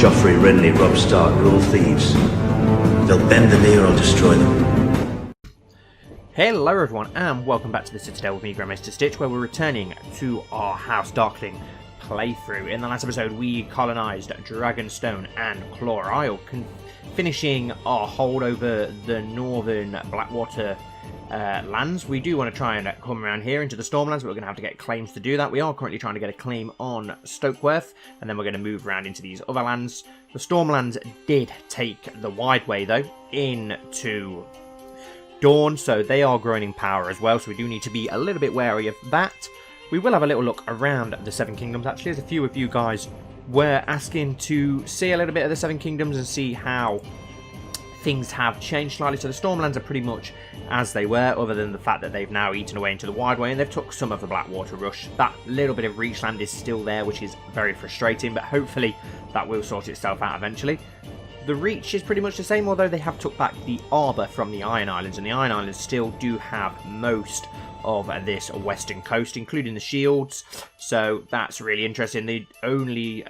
Joffrey, Renly, Robb Stark, they're all thieves. They'll bend the knee or I'll destroy them. Hello everyone and welcome back to the Citadel with me, Grand Maester Stitch, where we're returning to our House Darklyn playthrough. In the last episode we colonised Dragonstone and Claw Isle, finishing our hold over the northern Blackwater lands. We do want to try and come around here into the Stormlands, but we're going to have to get claims to do that. We are currently trying to get a claim on Stokeworth, and then we're going to move around into these other lands. The Stormlands did take the wide way though into Dawn, so they are growing in power as well, so we do need to be a little bit wary of that. We will have a little look around the Seven Kingdoms. Actually, there's a few of you guys were asking to see a little bit of the Seven Kingdoms and see how things have changed slightly. So the Stormlands are pretty much as they were, other than the fact that they've now eaten away into the Wide Way and they've took some of the Blackwater Rush. That little bit of Reachland is still there, which is very frustrating, but hopefully that will sort itself out eventually. The Reach is pretty much the same, although they have took back the Arbour from the Iron Islands, and the Iron Islands still do have most of this western coast, including the Shields, so that's really interesting. They're only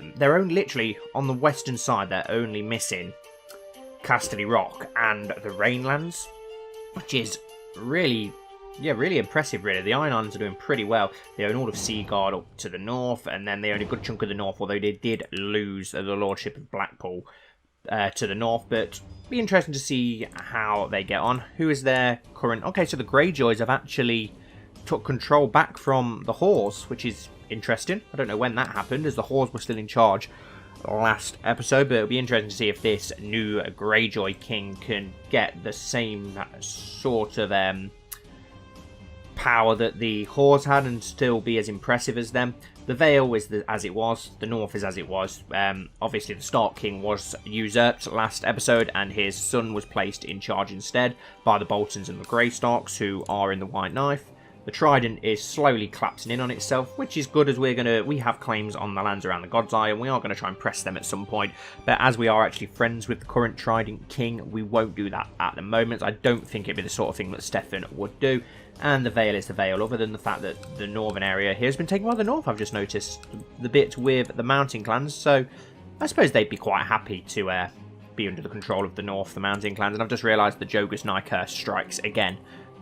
literally on the western side, they're only missing Casterly Rock and the Rainlands, which is really impressive, really. The Iron Islands are doing pretty well. They own all of Seaguard up to the north, and then they own a good chunk of the north, although they did lose the Lordship of Blackpool to the north, but be interesting to see how they get on. Who is their current... Okay, so the Greyjoys have actually took control back from the Whores, which is interesting. I don't know when that happened, as the Whores were still in charge last episode, but it'll be interesting to see if this new Greyjoy king can get the same sort of power that the Whores had and still be as impressive as them. The Vale is as it was, the North is as it was. Obviously the Stark King was usurped last episode and his son was placed in charge instead by the Boltons and the Greystarks, who are in the White Knife. The Trident is slowly collapsing in on itself, which is good, as we have claims on the lands around the God's Eye, and we are going to try and press them at some point. But as we are actually friends with the current Trident King, we won't do that at the moment. I don't think it'd be the sort of thing that Stefan would do. And the Vale is the Vale, other than the fact that the northern area here has been taken by the North, I've just noticed. The bit with the Mountain Clans, so I suppose they'd be quite happy to be under the control of the North, the Mountain Clans. And I've just realised the Jogus Nyker strikes again.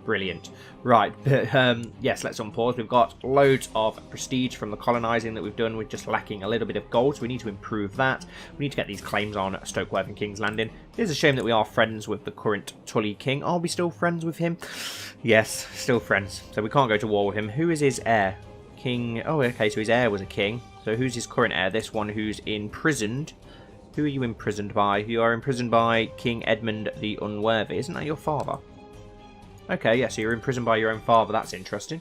Brilliant. Right, but yes, let's unpause. We've got loads of prestige from the colonising that we've done. We're just lacking a little bit of gold, so we need to improve that. We need to get these claims on Stokeworth and King's Landing. It is a shame that we are friends with the current Tully King. Are we still friends with him? Yes, still friends. So we can't go to war with him. Who is his heir? King... Oh, okay, so his heir was a king. So who's his current heir? This one who's imprisoned. Who are you imprisoned by? You are imprisoned by King Edmund the Unworthy. Isn't that your father? Okay, yeah, so you're imprisoned by your own father. That's interesting.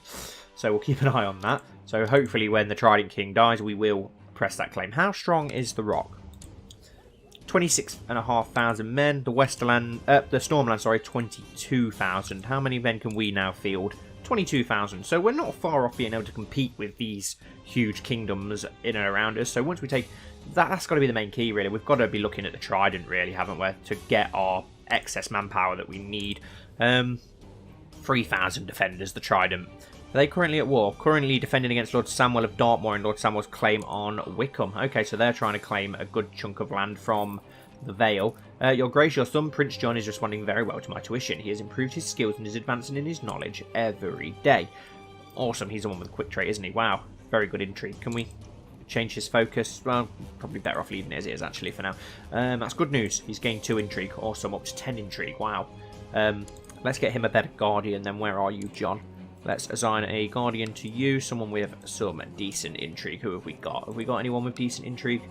So we'll keep an eye on that. So hopefully when the Trident King dies, we will press that claim. How strong is the Rock? 26,500 men. The the Stormland, sorry, 22,000. How many men can we now field? 22,000. So we're not far off being able to compete with these huge kingdoms in and around us. So once we take... That's got to be the main key, really. We've got to be looking at the Trident, really, haven't we? To get our excess manpower that we need. 3,000 defenders, the Trident. Are they currently at war? Currently defending against Lord Samwell of Dartmoor and Lord Samwell's claim on Wickham. Okay, so they're trying to claim a good chunk of land from the Vale. Your Grace, your son, Prince John, is responding very well to my tuition. He has improved his skills and is advancing in his knowledge every day. Awesome, he's the one with a quick trait, isn't he? Wow, very good intrigue. Can we change his focus? Well, probably better off leaving it as it is, actually, for now. That's good news. He's gained 2 intrigue. Awesome, up to 10 intrigue. Wow. Let's get him a better Guardian. Then where are you, John? Let's assign a Guardian to you. Someone with some decent intrigue. Who have we got? Have we got anyone with decent intrigue?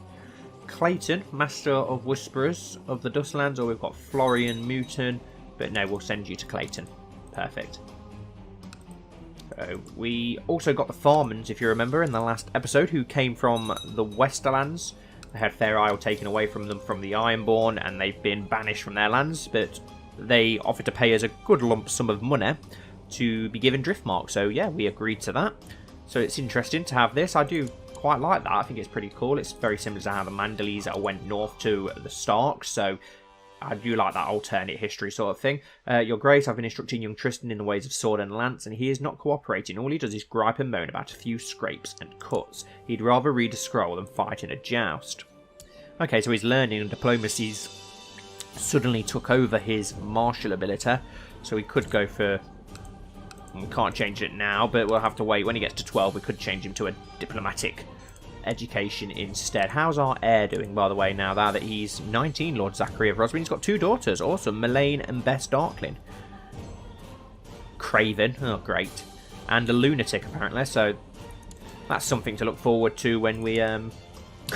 Clayton, Master of Whisperers of the Dusklands. Or we've got Florian Mouton. But no, we'll send you to Clayton. Perfect. So we also got the Farmans, if you remember, in the last episode, who came from the Westerlands. They had Fair Isle taken away from them from the Ironborn, and they've been banished from their lands, but they offered to pay us a good lump sum of money to be given Driftmark. So yeah, we agreed to that. So it's interesting to have this. I do quite like that. I think it's pretty cool. It's very similar to how the Mandalese went north to the Starks. So I do like that alternate history sort of thing. Your Grace, I've been instructing young Tristan in the ways of sword and lance, and he is not cooperating. All he does is gripe and moan about a few scrapes and cuts. He'd rather read a scroll than fight in a joust. Okay, so he's learning, and diplomacy's suddenly took over his martial ability. So we could go for... We can't change it now, but we'll have to wait. When he gets to 12, we could change him to a diplomatic education instead. How's our heir doing, by the way, now that he's 19, Lord Zachary of Roswin? He's got 2 daughters. Awesome. Melaine and Bess Darklyn. Craven. Oh, great. And a lunatic, apparently. So that's something to look forward to when we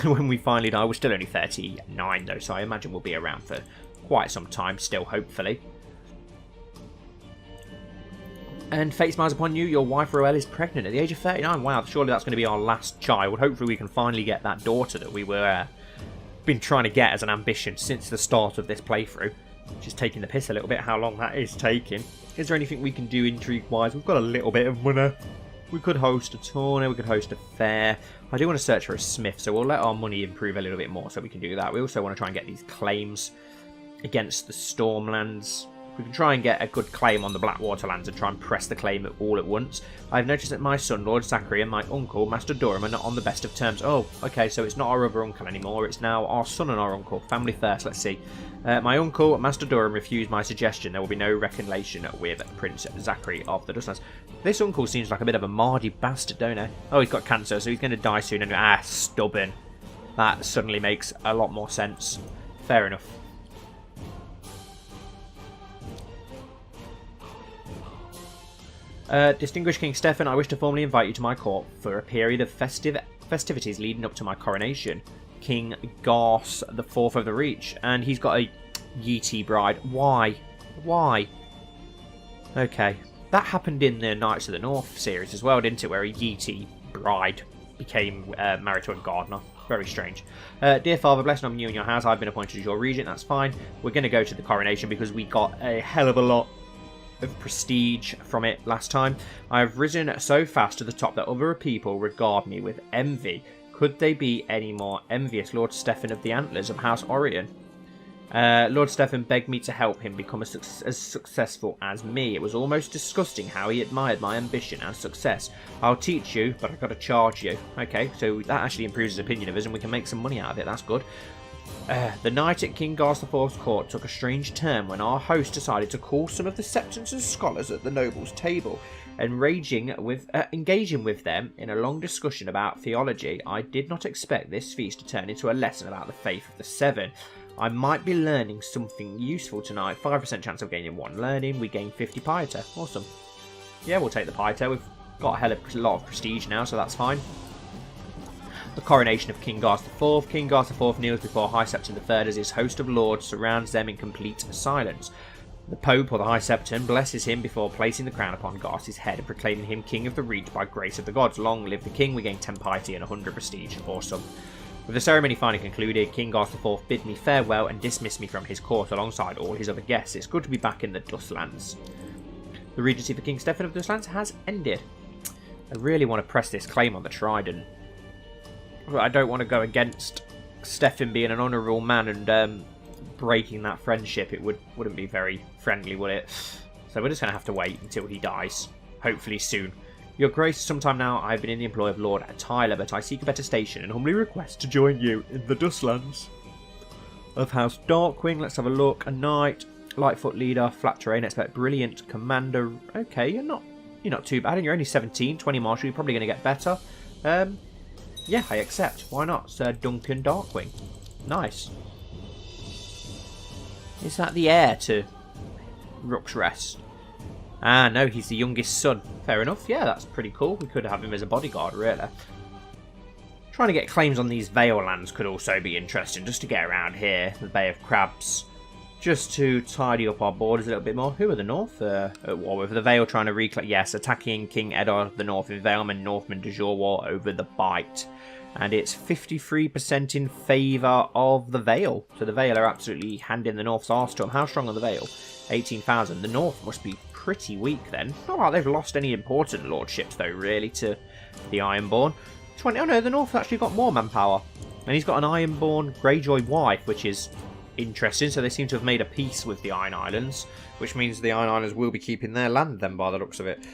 when we finally die. We're still only 39, though, so I imagine we'll be around for quite some time still, hopefully. And fate smiles upon you, your wife Roelle is pregnant at the age of 39. Wow, surely that's going to be our last child. Hopefully we can finally get that daughter that we were been trying to get as an ambition since the start of this playthrough. Just taking the piss a little bit, how long that is taking. Is there anything we can do intrigue-wise? We've got a little bit of money. We could host a tournament, we could host a fair. I do want to search for a smith, so we'll let our money improve a little bit more so we can do that. We also want to try and get these claims against the Stormlands. We can try and get a good claim on the Blackwater lands and try and press the claim all at once. I've noticed that my son, Lord Zachary, and my uncle, Master Durham, are not on the best of terms. Oh, okay, so it's not our other uncle anymore. It's now our son and our uncle. Family first, let's see. My uncle, Master Durham, refused my suggestion. There will be no reconciliation with Prince Zachary of the Dusklands. This uncle seems like a bit of a mardy bastard, don't he? Oh, he's got cancer, so he's going to die soon. And stubborn. That suddenly makes a lot more sense. Fair enough. Distinguished King Stefan, I wish to formally invite you to my court for a period of festivities leading up to my coronation. King Garth, the 4th of the Reach, and he's got a Yeetie bride. Why? Why? Okay. That happened in the Knights of the North series as well, didn't it? Where a Yeetie bride became married to a gardener. Very strange. Dear Father, blessed on you and your house. I've been appointed as your regent. That's fine. We're going to go to the coronation because we got a hell of a lot of prestige from it last time. I have risen so fast to the top that other people regard me with envy. Could they be any more envious? Lord Stefan of the Antlers of House Orion. Lord Stefan begged me to help him become as successful as me. It was almost disgusting how he admired my ambition and success. I'll teach you, but I've got to charge you. Okay, so that actually improves his opinion of us and we can make some money out of it. That's good. The night at King Garth IV's court took a strange turn when our host decided to call some of the septons and scholars at the nobles' table, engaging with them in a long discussion about theology. I did not expect this feast to turn into a lesson about the faith of the Seven. I might be learning something useful tonight. 5% chance of gaining 1 learning. We gain 50 piety. Awesome. Yeah, we'll take the piety. We've got a lot of prestige now, so that's fine. The coronation of King Garth IV. King Garth IV kneels before High Septon III as his host of lords surrounds them in complete silence. The Pope, or the High Septon, blesses him before placing the crown upon Garth's head and proclaiming him King of the Reach by grace of the gods. Long live the King. We gain 10 piety and 100 prestige. Awesome. With the ceremony finally concluded, King Garth IV bid me farewell and dismissed me from his court alongside all his other guests. It's good to be back in the Dusklands. The regency for King Stefan of the Dusklands has ended. I really want to press this claim on the Trident. I don't want to go against Stefan being an honourable man and breaking that friendship. It wouldn't be very friendly, would it? So we're just going to have to wait until he dies. Hopefully soon. Your Grace, sometime now I have been in the employ of Lord Tyler, but I seek a better station and humbly request to join you in the Dusklands of House Darkwing. Let's have a look. A knight, Lightfoot leader, flat terrain expert, brilliant commander. Okay, you're not too bad, and you're only 17, 20 marshal. You're probably going to get better. Yeah, I accept. Why not? Sir Duncan Darkwing. Nice. Is that the heir to Rook's Rest? Ah, no, he's the youngest son. Fair enough. Yeah, that's pretty cool. We could have him as a bodyguard, really. Trying to get claims on these Vale lands could also be interesting, just to get around here. The Bay of Crabs. Just to tidy up our borders a little bit more. Who are the North? At war with the Vale, trying to reclaim. Yes, attacking King Eddard of the North in Valeman, Northmen de jour war over the Bight. And it's 53% in favour of the Vale. So the Vale are absolutely handing the North's arse to them. How strong are the Vale? 18,000. The North must be pretty weak then. Not like they've lost any important lordships though, really, to the Ironborn. 20. Oh no, the North actually got more manpower. And he's got an Ironborn Greyjoy wife, which is interesting. So they seem to have made a peace with the Iron Islands, which means the Iron Islands will be keeping their land then by the looks of it.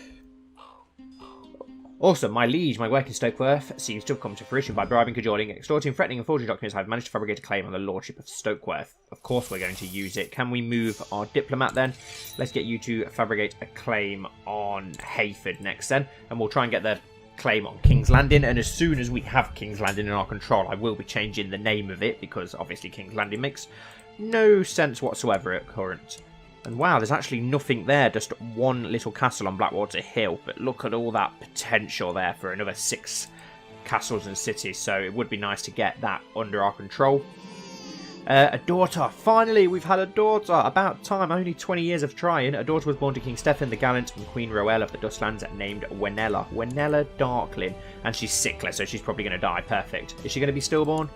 Awesome, my liege, my work in Stokeworth seems to have come to fruition. By bribing, cajoling, extorting, threatening and forging documents, I've managed to fabricate a claim on the lordship of Stokeworth. Of course we're going to use it. Can we move our diplomat then? Let's get you to fabricate a claim on Hayford next then, and we'll try and get the claim on King's Landing, and as soon as we have King's Landing in our control, I will be changing the name of it, because obviously King's Landing makes no sense whatsoever at current. And wow, there's actually nothing there, just one little castle on Blackwater Hill. But look at all that potential there for another 6 castles and cities. So it would be nice to get that under our control. A daughter. Finally, we've had a daughter. About time. Only 20 years of trying. A daughter was born to King Stefan the Gallant and Queen Roelle of the Dusklands, named Wenella. Wenella Darklyn. And she's sickly, so she's probably going to die. Perfect. Is she going to be stillborn?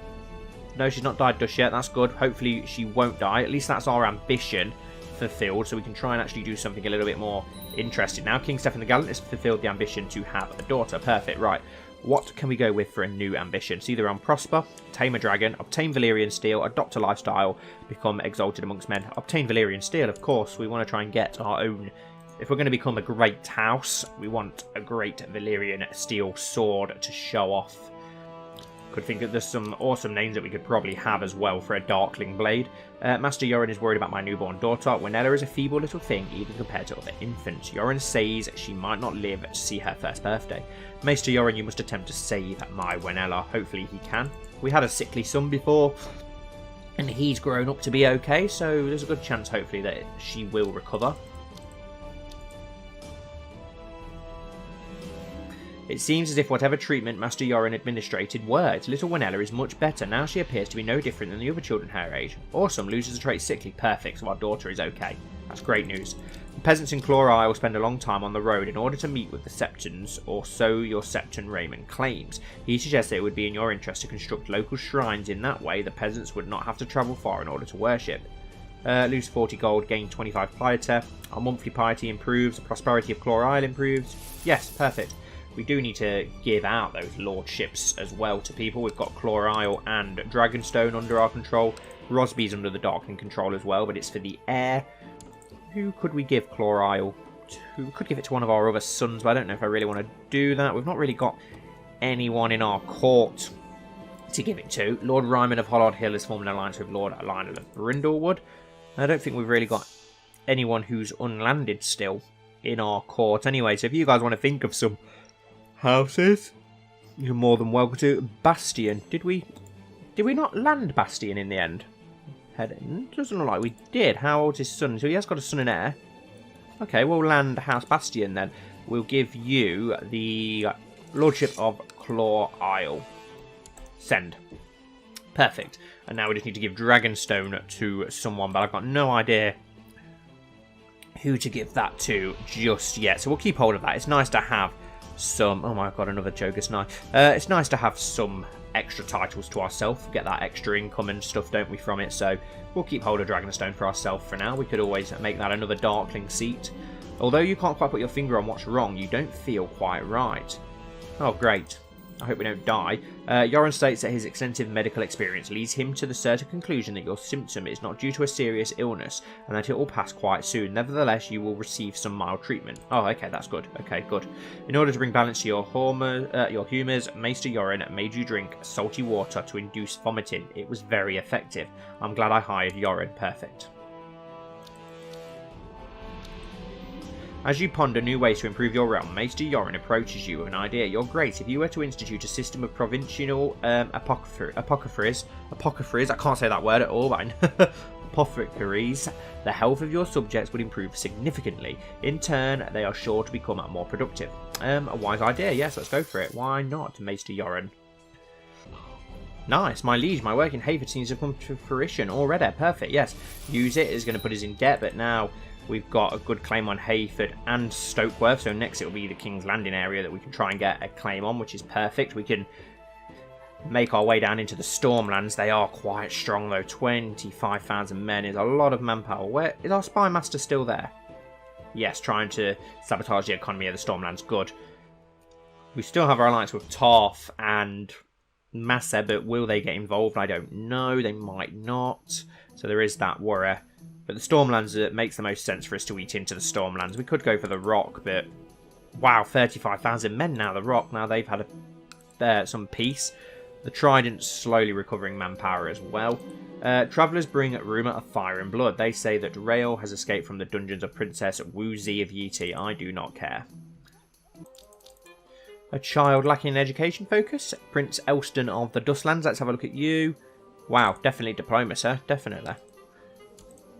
No, she's not died just yet. That's good. Hopefully she won't die. At least that's our ambition fulfilled, so we can try and actually do something a little bit more interesting now. King Stefan the Gallant has fulfilled the ambition to have a daughter. Perfect. Right, what can we go with for a new ambition? It's either on prosper, tame a dragon, obtain Valyrian steel, adopt a lifestyle, become exalted amongst men. Obtain Valyrian steel, of course. We want to try and get our own. If we're going to become a great house, we want a great Valyrian steel sword to show off. Could think that there's some awesome names that we could probably have as well for a Darkling blade. Master Yoren is worried about my newborn daughter. Wenella is a feeble little thing, even compared to other infants. Yoren says she might not live to see her first birthday. Maester Yoren, you must attempt to save my Wenella. Hopefully he can. We had a sickly son before, and he's grown up to be okay, so there's a good chance, hopefully, that she will recover. It seems as if whatever treatment Master Yoren administrated worked. Little Wenella is much better. Now she appears to be no different than the other children her age. Awesome, loses a trait sickly. Perfect, so our daughter is okay. That's great news. The peasants in Claw Isle will spend a long time on the road in order to meet with the Septons, or so your Septon Raymond claims. He suggests that it would be in your interest to construct local shrines. In that way, the peasants would not have to travel far in order to worship. Lose 40 gold, gain 25 piety. Our monthly piety improves, the prosperity of Claw Isle improves. Yes, perfect. We do need to give out those lordships as well to people. We've got Claw Isle and Dragonstone under our control. Rosby's under the Darklyn control as well, but it's for the heir. Who could we give Claw Isle to? We could give it to one of our other sons, but I don't know if I really want to do that. We've not really got anyone in our court to give it to. Lord Ryman of Hollard Hill has formed an alliance with Lord Lionel of Brindlewood. I don't think we've really got anyone who's unlanded still in our court anyway, so if you guys want to think of some houses, you're more than welcome to. Bastion. Did we not land Bastion in the end? Doesn't look like we did. How old's his son? So he has got a son and heir. Okay, we'll land House Bastion then. We'll give you the Lordship of Claw Isle. Send. Perfect. And now we just need to give Dragonstone to someone, but I've got no idea who to give that to just yet. So we'll keep hold of that. It's nice to have some. Oh my god, another Jogus knife. It's nice to have some extra titles to ourselves, get that extra income and stuff, don't we, from it? So we'll keep hold of Dragonstone for ourselves for now. We could always make that another Darkling seat. Although you can't quite put your finger on what's wrong, you don't feel quite right. Oh great, I hope we don't die. Yoren states that his extensive medical experience leads him to the certain conclusion that your symptom is not due to a serious illness, and that it will pass quite soon. Nevertheless, you will receive some mild treatment. Oh, okay, that's good. Okay, good. In order to bring balance to your humours, Maester Yoren made you drink salty water to induce vomiting. It was very effective. I'm glad I hired Yoren. Perfect. As you ponder new ways to improve your realm, Maester Yoren approaches you with an idea. You're great. If you were to institute a system of provincial apothecaries, I can't say that word at all, but apothecaries, the health of your subjects would improve significantly. In turn, they are sure to become more productive. A wise idea, yes, let's go for it. Why not, Maester Yoren? Nice, my liege, my work in Hayford seems to come to fruition already. Perfect, yes. Use it, is going to put us in debt, but now we've got a good claim on Hayford and Stokeworth, so next it will be the King's Landing area that we can try and get a claim on, which is perfect. We can make our way down into the Stormlands. They are quite strong though. 25,000 men is a lot of manpower. Where is our spy master still there? Yes, trying to sabotage the economy of the Stormlands. Good. We still have our alliance with Tarth and Massa, but will they get involved? I don't know. They might not. So there is that worry. But the Stormlands, it makes the most sense for us to eat into the Stormlands. We could go for the Rock, but wow, 35,000 men now. The Rock, now they've had some peace. The Trident's slowly recovering manpower as well. Travellers bring rumour of fire and blood. They say that Rael has escaped from the dungeons of Princess Woozy of Yeeti. I do not care. A child lacking in education focus. Prince Elston of the Dusklands. Let's have a look at you. Wow, definitely diplomacy. Definitely.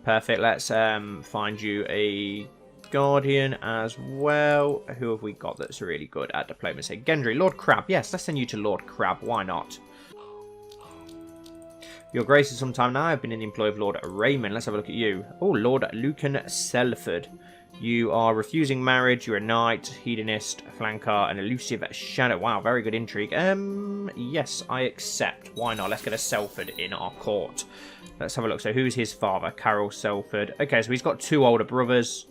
Perfect. Let's find you a Guardian as well. Who have we got that's really good at diplomacy? Gendry, Lord Crab. Yes, let's send you to Lord Crab. Why not? Your Grace, for some time now, I've been in the employ of Lord Raymond. Let's have a look at you. Oh, Lord Lucan Selford. You are refusing marriage. You're a knight, hedonist, flanker, and elusive shadow. Wow, very good intrigue. Yes, I accept. Why not? Let's get a Selford in our court. Let's have a look. So, who's his father? Carol Selford. Okay, so he's got 2 older brothers.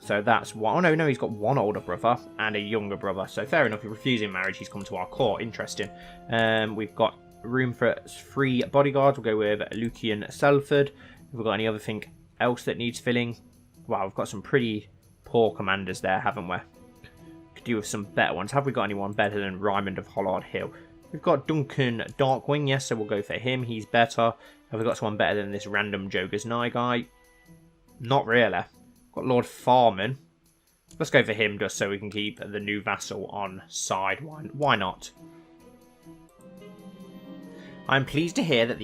So that's one. Oh, no, he's got 1 older brother and a younger brother. So, fair enough. He's refusing marriage. He's come to our court. Interesting. We've got room for 3 bodyguards. We'll go with Lucian Selford. Have we got any other thing else that needs filling? Wow, we've got some pretty poor commanders there, haven't we? Could do with some better ones. Have we got anyone better than Raymond of Hollard Hill? We've got Duncan Darkwing, yes, so we'll go for him. He's better. Have we got someone better than this random Joker's Nye guy? Not really. Got Lord Farman. Let's go for him just so we can keep the new vassal on side. Why not? I'm pleased to hear that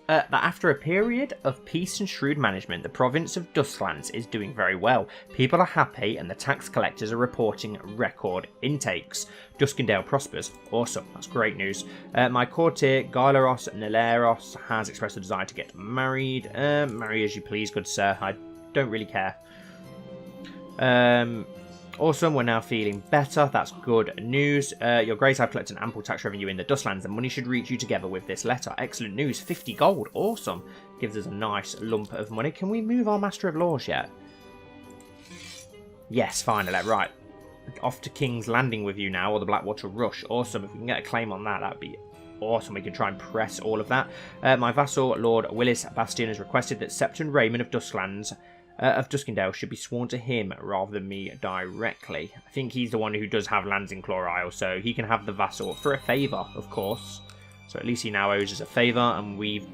that after a period of peace and shrewd management, the province of Dusklands is doing very well. People are happy and the tax collectors are reporting record intakes. Duskendale prospers. Awesome, that's great news. My courtier, Gyleros Neleros, has expressed a desire to get married. Marry as you please, good sir. I don't really care. Awesome, we're now feeling better. That's good news. Your Grace, I've collected an ample tax revenue in the Dusklands. The money should reach you together with this letter. Excellent news. 50 gold. Awesome. Gives us a nice lump of money. Can we move our Master of Laws yet? Yes, finally. Right. Off to King's Landing with you now, or the Blackwater Rush. Awesome. If we can get a claim on that, that'd be awesome. We can try and press all of that. My vassal, Lord Willis Bastion, has requested that Septon Raymond of Dusklands of Duskendale should be sworn to him rather than me directly. I think he's the one who does have lands in Chlor Isle, so he can have the vassal for a favour, of course. So at least he now owes us a favour, and we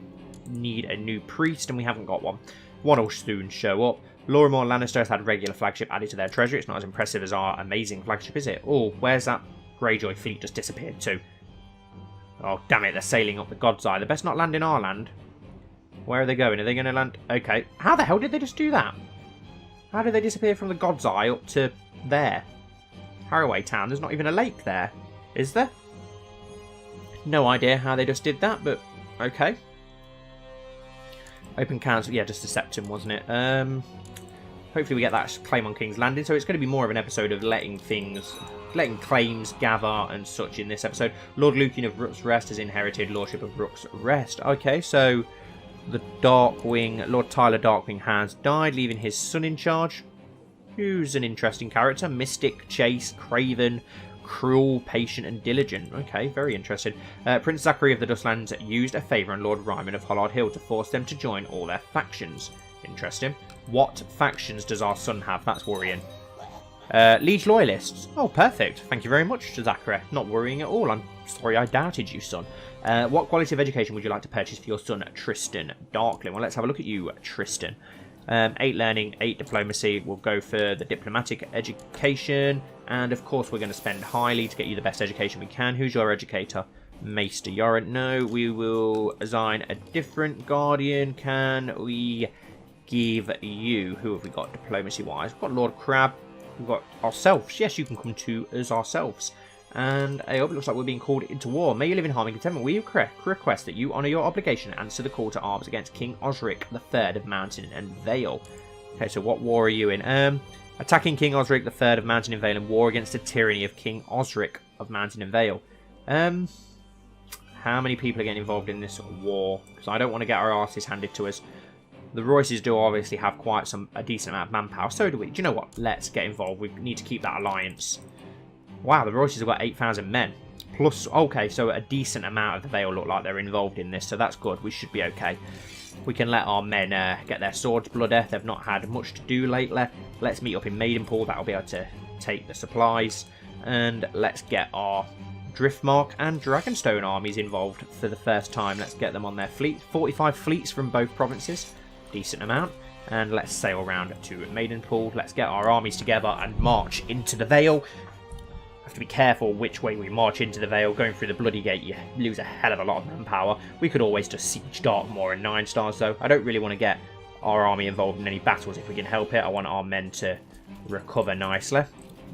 need a new priest, and we haven't got one. One will soon show up. Lorimor Lannister has had regular flagship added to their treasury. It's not as impressive as our amazing flagship, is it? Oh, where's that Greyjoy fleet just disappeared to? Oh, damn it, they're sailing up the God's Eye. They best not land in our land. Where are they going? Are they going to land? Okay. How the hell did they just do that? How did they disappear from the God's Eye up to there? Haraway Town. There's not even a lake there. Is there? No idea how they just did that, but okay. Open council. Yeah, just a septum, wasn't it? Hopefully we get that claim on King's Landing. So it's going to be more of an episode of letting claims gather and such in this episode. Lord Lucian of Rook's Rest has inherited Lordship of Rook's Rest. Okay, so the Darkwing, Lord Tyler Darkwing has died, leaving his son in charge, who's an interesting character. Mystic, Chase, Craven, Cruel, Patient and Diligent. Okay, very interesting. Prince Zachary of the Dusklands used a favour on Lord Ryman of Hollard Hill to force them to join all their factions. Interesting. What factions does our son have? That's worrying. Liege Loyalists. Oh, perfect. Thank you very much, Zachary. Not worrying at all. I'm sorry I doubted you, son. What quality of education would you like to purchase for your son, Tristan Darklyn? Well, let's have a look at you, Tristan. 8 learning, 8 diplomacy. We'll go for the diplomatic education. And, of course, we're going to spend highly to get you the best education we can. Who's your educator? Maester Yoren. No, we will assign a different guardian. Can we give you... Who have we got diplomacy-wise? We've got Lord Crab. We've got ourselves. Yes, you can come to us ourselves. And it looks like we're being called into war. May you live in harmony and contentment. We request that you honour your obligation and answer the call to arms against King Osric III of Mountain and Vale. Okay, so what war are you in? Attacking King Osric III of Mountain and Vale and war against the tyranny of King Osric of Mountain and Vale. How many people are getting involved in this war? Because I don't want to get our asses handed to us. The Royces do obviously have quite a decent amount of manpower. So do we. Do you know what? Let's get involved. We need to keep that alliance. Wow, the Royces have got 8,000 men. Plus, okay, so a decent amount of the Vale look like they're involved in this, so that's good. We should be okay. We can let our men get their swords bloody. They've not had much to do lately. Let's meet up in Maidenpool. That'll be able to take the supplies, and let's get our Driftmark and Dragonstone armies involved for the first time. Let's get them on their fleet. 45 fleets from both provinces, decent amount. And let's sail round to Maidenpool. Let's get our armies together and march into the Vale. Have to be careful which way we march into the Vale. Going through the Bloody Gate, you lose a hell of a lot of manpower. We could always just siege Darkmoor and 9 stars though. I don't really want to get our army involved in any battles if we can help it. I want our men to recover nicely.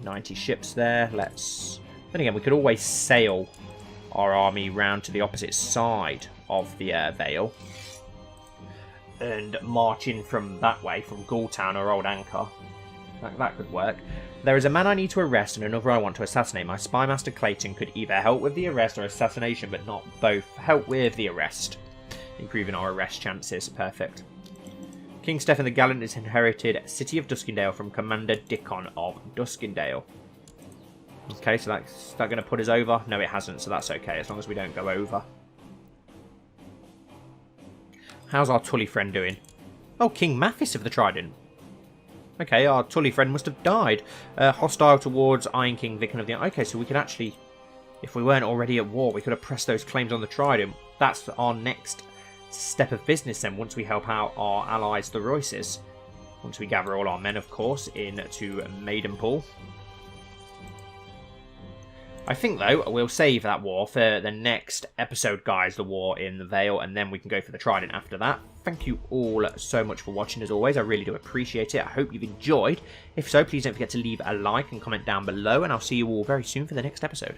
90 ships there. Then again, we could always sail our army round to the opposite side of the Vale and march in from that way, from Ghoultown or Old Anchor. That could work. There is a man I need to arrest and another I want to assassinate. My spy master Clayton could either help with the arrest or assassination, but not both. Help with the arrest. Improving our arrest chances. Perfect. King Stefan the Gallant has inherited City of Duskendale from Commander Dickon of Duskendale. Okay, so that's that going to put us over? No, it hasn't, so that's okay, as long as we don't go over. How's our Tully friend doing? Oh, King Mathis of the Trident. Okay, our Tully friend must have died. Hostile towards Iron King Vicken of the... Okay, so we could actually, if we weren't already at war, we could have pressed those claims on the Trident. That's our next step of business then, once we help out our allies, the Royces. Once we gather all our men, of course, into Maidenpool. I think, though, we'll save that war for the next episode, guys, the war in the Vale, and then we can go for the Trident after that. Thank you all so much for watching, as always. I really do appreciate it. I hope you've enjoyed. If so, please don't forget to leave a like and comment down below, and I'll see you all very soon for the next episode.